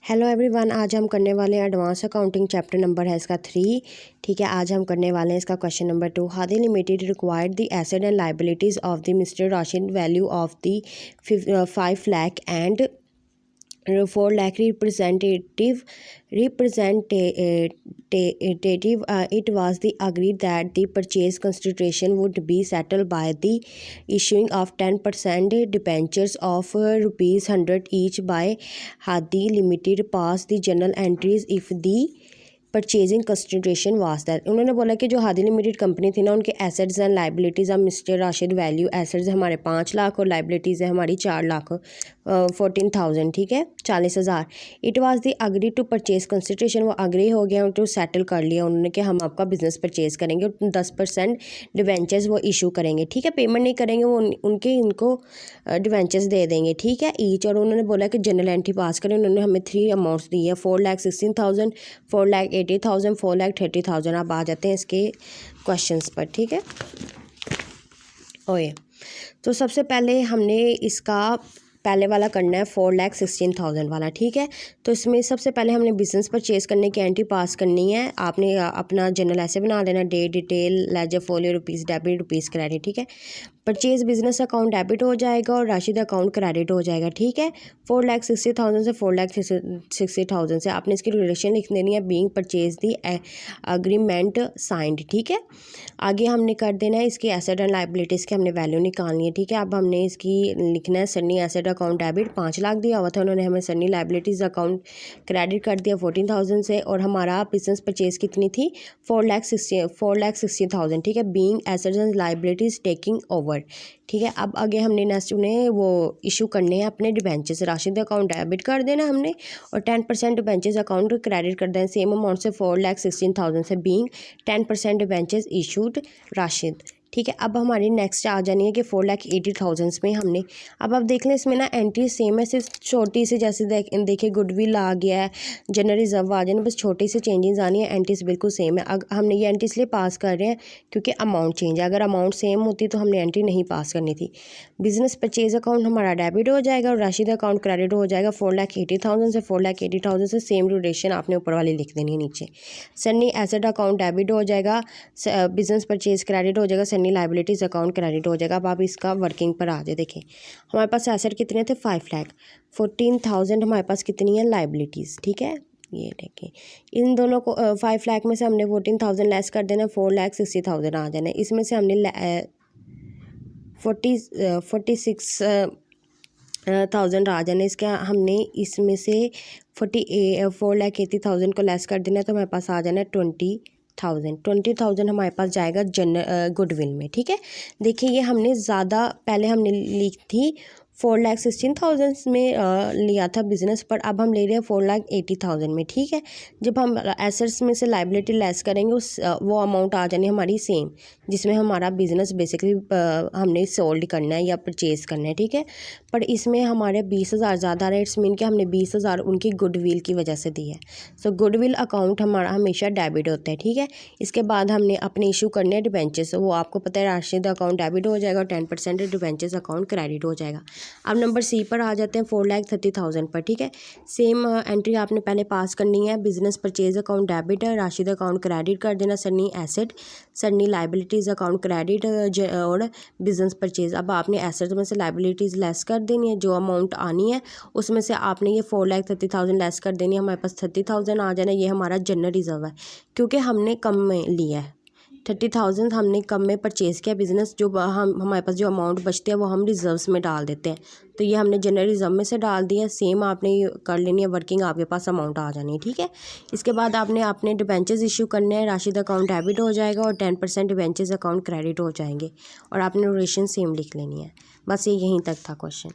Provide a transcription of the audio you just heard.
Hello everyone, आज हम करने वाले हैं एडवांस अकाउंटिंग चैप्टर नंबर है इसका 3। ठीक है, आज हम करने वाले हैं इसका question number 2। Hadi limited required the asset and liabilities of the mister Rashid value of the 5 lakh and 4 lakh representative. It was the agreed that the purchase consideration would be settled by the issuing of 10% debentures of ₹100 each by Hadi Limited. Pass the journal entries if the purchasing consideration was that. उन्होंने बोला कि जो Hadi limited company थी ना, उनके assets and liabilities of mister Rashid value, assets हमारे 5 लाख और liabilities है हमारी 4 लाख 14,000। ठीक है, 40,000। It was the agree to purchase consideration, वो अग्री हो गया तो सेटल कर लिया उन्होंने कि हम आपका बिजनेस परचेज करेंगे और 10% डिवेंचर्स वो इशू करेंगे। ठीक है, पेमेंट नहीं करेंगे वो, उनके इनको डिवेंचर्स दे देंगे। ठीक है, ईच। और उन्होंने बोला कि जनरल एंट्री पास करें। उन्होंने हमें 3 अमाउंट्स दी है, 4,16,000, 4,80,000, 4,30,000। अब आ जाते हैं इसके क्वेश्चंस पर। ठीक है, ओए तो सबसे पहले हमने इसका पहले वाला करना है 4,16,000 वाला। ठीक है, तो इसमें सबसे पहले हमने बिजनेस परचेज करने की एंट्री पास करनी है। आपने अपना जनरल ऐसे बना देना, date detail, ledger folio, rupees debit, rupees credit. ठीक है, परचेज बिजनेस अकाउंट डेबिट हो जाएगा और राशिद अकाउंट क्रेडिट हो जाएगा। ठीक है, 4,60,000 से 4,60,000 से आपने इसकी रिलेशन लिख देनी है, बीइंग परचेज दी अग्रीमेंट साइंड। ठीक है, आगे हमने कर देना है इसकी एसेट एंड लाइबिलिटीज़ की हमने वैल्यू निकालनी है। ठीक है, अब हमने इसकी लिखना है Sunny asset account debit 5 lakh दिया हुआ था उन्होंने हमें, सन्नी लाइबिलिटीज़ अकाउंट क्रेडिट कर दिया 14,000 से, और हमारा बिजनेस परचेज कितनी थी 4,60,000। ठीक है, being assets and liabilities taking over. ठीक है, अब आगे हमने नेक्स्ट उन्हें वो इशू करने हैं अपने डिबेंचर्स। राशिद अकाउंट डेबिट कर देना हमने और 10% डिबेंचर्स अकाउंट क्रेडिट कर देना सेम अमाउंट से 4,16,000 से, बीइंग 10% डिबेंचर्स इशूड राशिद। ठीक है, अब हमारी नेक्स्ट आ जानी है कि 4,80,000 में हमने, अब आप देख लें इसमें ना एंट्री सेम है, सिर्फ छोटी सी जैसे देखिए गुडविल आ गया है, जनरल रिजर्व आ जाए, बस छोटी सी चेंजेस आनी है, एंट्रीज बिल्कुल सेम है। हमने ये एंट्री इसलिए पास कर रहे हैं क्योंकि अमाउंट चेंज है, अगर अमाउंट सेम होती तो हमने एंट्री नहीं पास करनी थी। बिजनेस परचेज अकाउंट हमारा डेबिट हो जाएगा और राशिद अकाउंट क्रेडिट हो जाएगा 4,80,000 से, 4,80,000 से सेम ड्यूरेशन आपने ऊपर वाली लिख देनी है नीचे। सन्नी एसेट अकाउंट डेबिट हो जाएगा, बिजनेस परचेज क्रेडिट हो जाएगा, सन्नी लाइबिलिटीज़ अकाउंट क्रेडिट हो जाएगा। अब आप इसका वर्किंग पर आ जाए। देखें हमारे पास एसेट कितने थे 5 लाख, 14,000 हमारे पास कितनी है लाइबिलिटीज़। ठीक है, ये देखें इन दोनों को 5 लाख में से हमने 14,000 लेस कर देना, 4,60,000 आ जाना। इसमें से हमने 46,000 आ जाने, इसका हमने इसमें से 4,80,000 को लेस कर देना, तो हमारे पास आ जाना है 20,000 हमारे पास जाएगा गुडविल में। ठीक है, देखिए ये हमने ज़्यादा पहले हमने ली थी 4,16,000 में लिया था बिजनेस पर, अब हम ले रहे हैं 4,80,000 में। ठीक है, जब हम एसेट्स में से लाइबिलिटी लेस करेंगे वो अमाउंट आ जानी हमारी सेम, जिसमें हमारा बिजनेस बेसिकली हमने सोल्ड करना है या परचेज़ करना है। ठीक है, पर इसमें हमारे 20,000 ज़्यादा आ रहा है, इट्स मीन कि हमने 20,000 उनकी गुडविल की वजह से दी है। सो गुडविल अकाउंट हमारा हमेशा डेबिट होता है। ठीक है, इसके बाद हमने अपने इशू करने हैं डिबेंचर्स, वो आपको पता है राशिद अकाउंट डेबिट हो जाएगा और 10% डिबेंचर्स अकाउंट क्रेडिट हो जाएगा। अब नंबर सी पर आ जाते हैं 4,30,000 पर। ठीक है, सेम एंट्री आपने पहले पास करनी है, बिजनेस परचेज अकाउंट डेबिट है, राशिद अकाउंट क्रेडिट कर देना, Sunny asset, Sunny liabilities account credit और बिजनेस परचेज। अब आपने एसेट में से लाइबिलिटीज़ लेस कर देनी है, जो अमाउंट आनी है उसमें से आपने ये 4,30,000 लेस कर देनी है, हमारे पास 30,000 आ जाना। ये हमारा जनरल रिजर्व है क्योंकि हमने कम में लिया है, 30,000 हमने कम में परचेज़ किया बिजनेस, जो हमारे पास जो अमाउंट बचते हैं वो हम रिजर्व्स में डाल देते हैं, तो ये हमने जनरल रिजर्व में से डाल दिया। सेम आपने कर लेनी है वर्किंग, आपके पास अमाउंट आ जानी है। ठीक है, इसके बाद आपने अपने डिबेंचर्स इशू करने हैं, राशिद अकाउंट डेबिट हो जाएगा और 10% डिबेंचर्स अकाउंट क्रेडिट हो जाएंगे और आपने ड्यूरेशन सेम लिख लेनी है। बस ये यहीं तक था क्वेश्चन।